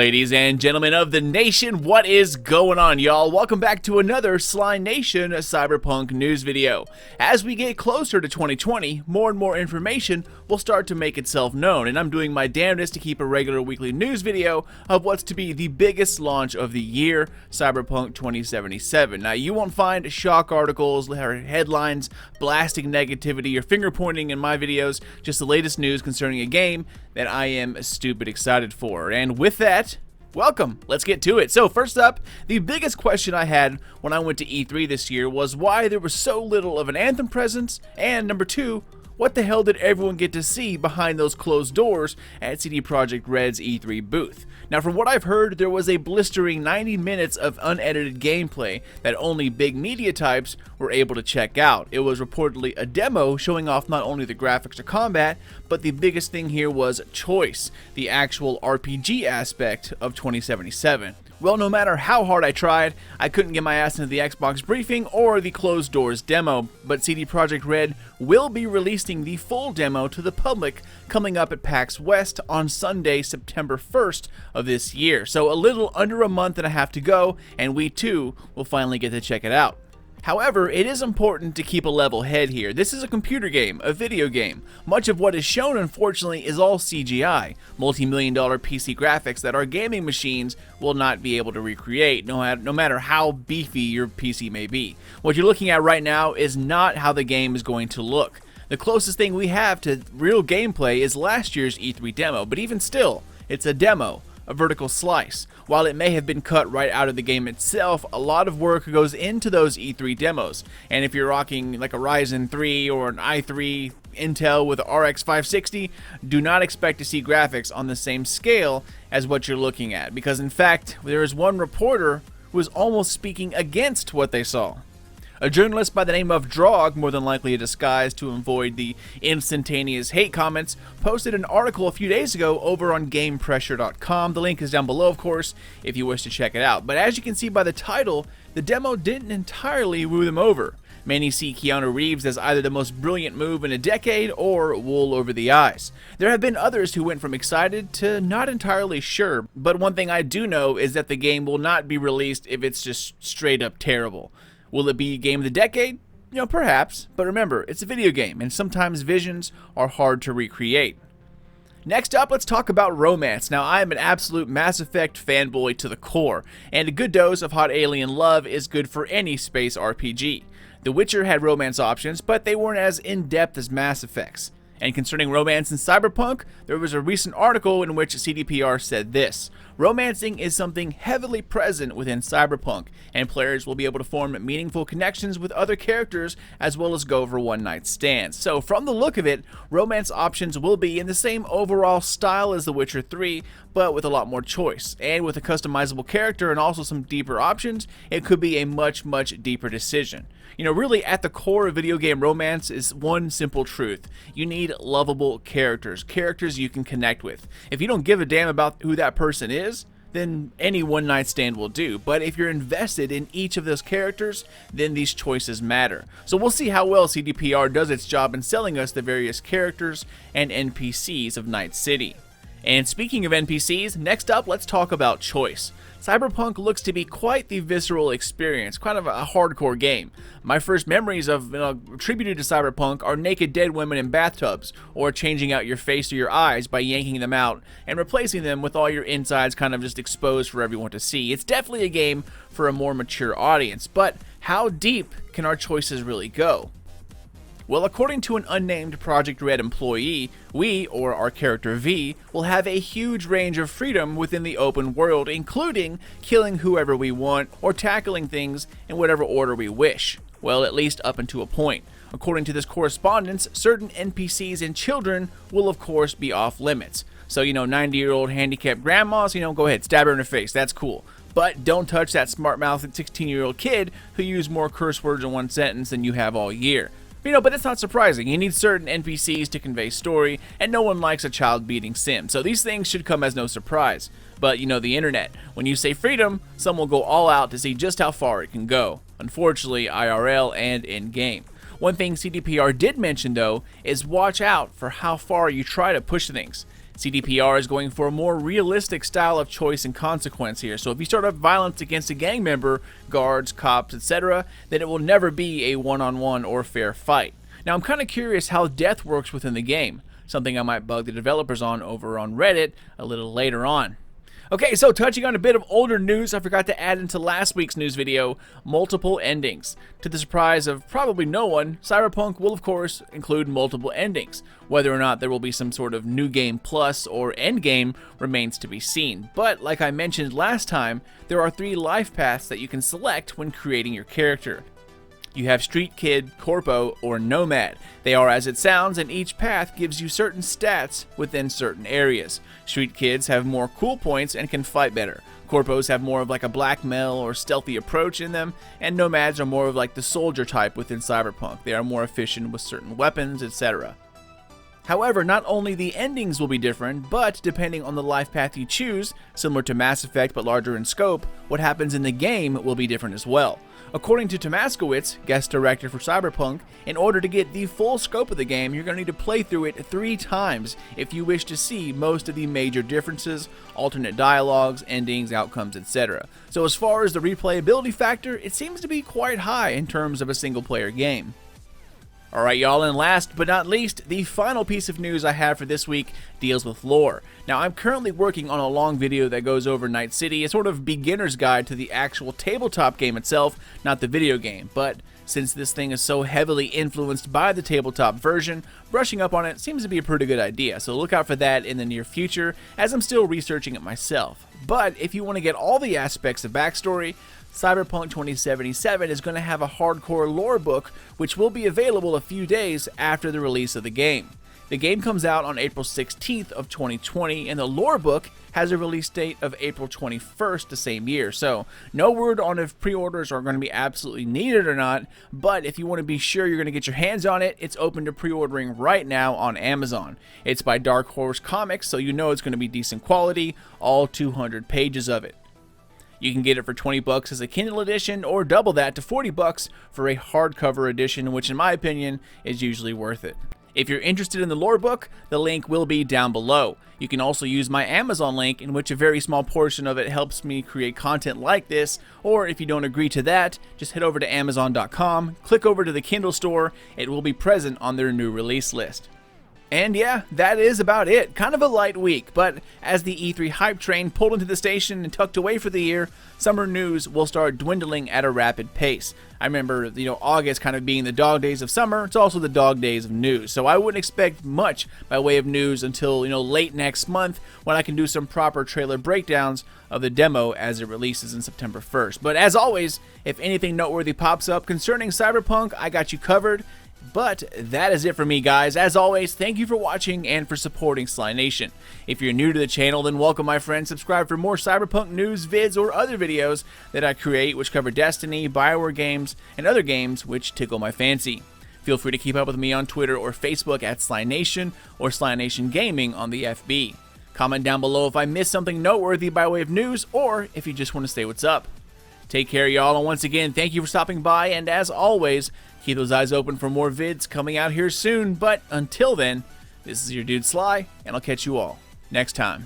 Ladies and gentlemen of the nation, what is going on, y'all? Welcome back to another Sly Nation Cyberpunk news video. As we get closer to 2020, more and more information will start to make itself known, and I'm doing my damnedest to keep a regular weekly news video of what's to be the biggest launch of the year, Cyberpunk 2077. Now, you won't find shock articles or headlines blasting negativity or finger pointing in my videos, just the latest news concerning a game that I am stupid excited for. And with that, welcome, let's get to it. So first up, the biggest question I had when I went to E3 this year was why there was so little of an Anthem presence, and number two, what the hell did everyone get to see behind those closed doors at CD Projekt Red's E3 booth? Now, from what I've heard, there was a blistering 90 minutes of unedited gameplay that only big media types were able to check out. It was reportedly a demo showing off not only the graphics or combat, but the biggest thing here was choice, the actual RPG aspect of 2077. Well, no matter how hard I tried, I couldn't get my ass into the Xbox briefing or the closed doors demo, but CD Projekt Red will be releasing the full demo to the public coming up at PAX West on Sunday, September 1st of this year. So a little under a month and a half to go, and we too will finally get to check it out. However, it is important to keep a level head here. This is a computer game, a video game. Much of what is shown, unfortunately, is all CGI, multi-million-dollar PC graphics that our gaming machines will not be able to recreate, no matter how beefy your PC may be. What you're looking at right now is not how the game is going to look. The closest thing we have to real gameplay is last year's E3 demo, but even still, it's a demo, a vertical slice. While it may have been cut right out of the game itself, a lot of work goes into those E3 demos. And if you're rocking like a Ryzen 3 or an i3 Intel with RX 560, do not expect to see graphics on the same scale as what you're looking at. Because in fact, there is one reporter who is almost speaking against what they saw. A journalist by the name of Drog, more than likely a disguise to avoid the instantaneous hate comments, posted an article a few days ago over on GamePressure.com. The link is down below, of course, if you wish to check it out. But as you can see by the title, the demo didn't entirely woo them over. Many see Keanu Reeves as either the most brilliant move in a decade or wool over the eyes. There have been others who went from excited to not entirely sure, but one thing I do know is that the game will not be released if it's just straight up terrible. Will it be game of the decade? You know, perhaps, but remember, it's a video game, and sometimes visions are hard to recreate. Next up, let's talk about romance. Now, I am an absolute Mass Effect fanboy to the core, and a good dose of hot alien love is good for any space RPG. The Witcher had romance options, but they weren't as in-depth as Mass Effect's. And concerning romance in Cyberpunk, there was a recent article in which CDPR said this: romancing is something heavily present within Cyberpunk, and players will be able to form meaningful connections with other characters as well as go for one-night stands. So from the look of it, romance options will be in the same overall style as The Witcher 3, but with a lot more choice. And with a customizable character and also some deeper options, it could be a much deeper decision. You know, really at the core of video game romance is one simple truth. You need lovable characters you can connect with. If you don't give a damn about who that person is, then any one-night stand will do. But if you're invested in each of those characters, then these choices matter. So we'll see how well CDPR does its job in selling us the various characters and NPCs of Night City. And speaking of NPCs, next up, let's talk about choice. Cyberpunk looks to be quite the visceral experience, kind of a hardcore game. My first memories of attributed to Cyberpunk are naked dead women in bathtubs, or changing out your face or your eyes by yanking them out and replacing them with all your insides kind of just exposed for everyone to see. It's definitely a game for a more mature audience, but how deep can our choices really go? Well, according to an unnamed Projekt Red employee, we, or our character V, will have a huge range of freedom within the open world, including killing whoever we want or tackling things in whatever order we wish. Well, at least up until a point. According to this correspondence, certain NPCs and children will of course be off limits. So, 90-year-old handicapped grandmas, go ahead, stab her in the face, that's cool. But don't touch that smart-mouthed 16-year-old kid who used more curse words in one sentence than you have all year. But that's not surprising. You need certain NPCs to convey story, and no one likes a child-beating sim. So these things should come as no surprise. But the internet. When you say freedom, some will go all out to see just how far it can go. Unfortunately, IRL and in-game. One thing CDPR did mention, though, is watch out for how far you try to push things. CDPR is going for a more realistic style of choice and consequence here, so if you start up violence against a gang member, guards, cops, etc., then it will never be a one-on-one or fair fight. Now I'm kind of curious how death works within the game, something I might bug the developers on over on Reddit a little later on. Okay, so touching on a bit of older news, I forgot to add into last week's news video, multiple endings. To the surprise of probably no one, Cyberpunk will of course include multiple endings. Whether or not there will be some sort of new game plus or end game remains to be seen. But like I mentioned last time, there are 3 life paths that you can select when creating your character. You have Street Kid, Corpo, or Nomad. They are as it sounds, and each path gives you certain stats within certain areas. Street Kids have more cool points and can fight better. Corpos have more of like a blackmail or stealthy approach in them, and Nomads are more of like the soldier type within Cyberpunk. They are more efficient with certain weapons, etc. However, not only the endings will be different, but depending on the life path you choose, similar to Mass Effect but larger in scope, what happens in the game will be different as well. According to Tomaskowitz, guest director for Cyberpunk, in order to get the full scope of the game, you're going to need to play through it 3 times if you wish to see most of the major differences, alternate dialogues, endings, outcomes, etc. So as far as the replayability factor, it seems to be quite high in terms of a single player game. Alright y'all, and last but not least, the final piece of news I have for this week deals with lore. Now I'm currently working on a long video that goes over Night City, a sort of beginner's guide to the actual tabletop game itself, not the video game, but since this thing is so heavily influenced by the tabletop version, brushing up on it seems to be a pretty good idea, so look out for that in the near future as I'm still researching it myself. But if you want to get all the aspects of backstory, Cyberpunk 2077 is going to have a hardcore lore book which will be available a few days after the release of the game. The game comes out on April 16th of 2020 and the lore book has a release date of April 21st the same year. So no word on if pre-orders are going to be absolutely needed or not, but if you want to be sure you're going to get your hands on it, it's open to pre-ordering right now on Amazon. It's by Dark Horse Comics, so you know it's going to be decent quality, all 200 pages of it. You can get it for $20 as a Kindle edition or double that to $40 for a hardcover edition, which in my opinion is usually worth it. If you're interested in the lore book, the link will be down below. You can also use my Amazon link, in which a very small portion of it helps me create content like this, or if you don't agree to that, just head over to Amazon.com, click over to the Kindle store, it will be present on their new release list. And yeah, that is about it. Kind of a light week, but as the E3 hype train pulled into the station and tucked away for the year, summer news will start dwindling at a rapid pace. I remember, August kind of being the dog days of summer, it's also the dog days of news. So I wouldn't expect much by way of news until, late next month when I can do some proper trailer breakdowns of the demo as it releases in September 1st. But as always, if anything noteworthy pops up concerning Cyberpunk, I got you covered. But that is it for me, guys. As always, thank you for watching and for supporting Sly Nation. If you're new to the channel, then welcome, my friend. Subscribe for more Cyberpunk news, vids, or other videos that I create which cover Destiny, BioWare games, and other games which tickle my fancy. Feel free to keep up with me on Twitter or Facebook at Sly Nation or Sly Nation Gaming on the FB. Comment down below if I missed something noteworthy by way of news or if you just want to say what's up. Take care, y'all, and once again, thank you for stopping by, and as always, keep those eyes open for more vids coming out here soon, but until then, this is your dude Sly, and I'll catch you all next time.